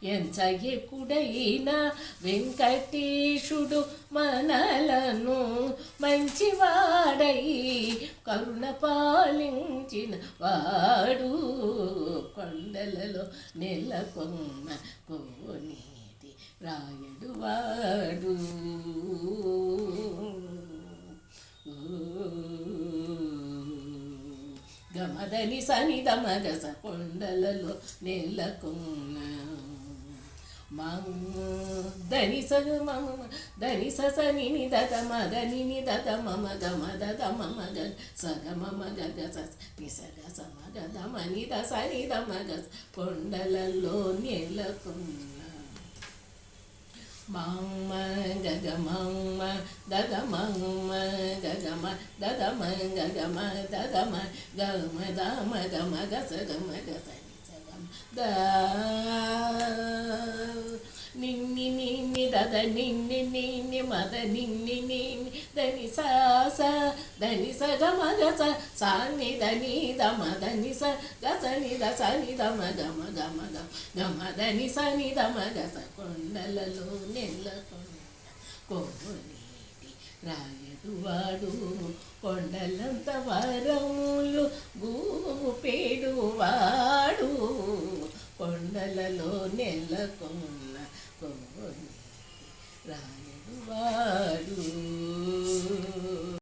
ఎంచయకుడైన వెంకటేశుడు మనలను మంచివాడై కరుణ పాలించిన వాడు కొండలలో నెలకొన్న కోనేటి రాయడు వాడు. గమదని సని దమగస కొండలలో నెలకొన్న దని సగ మమ దని సని దత మదని దత మమ గమ దత మమ గ సగ మమ గగ నిసగ సమ గద మని ద సని దమగ కొండలలో నెలకొన్న మమ్మ గగ మమ్మ దగ మమ్మ గగమ దగమ గగమ దగమ గమ దమ గమ గస గమ గస ద నిన్ని నిన్ని దద నిన్ని నిన్ని మద నిన్ని నిన్ని దని స దని స గమ గస సాని దని దమ దని స గసని ద సని దమ గమ గమ గమ గమ దని సని దమ గస కొండలలో నెలకొన్న కోనేటి రాయడు వాడు కొండలంత వరములు గూపేడు వాడు కొండలలో నెలకొన్న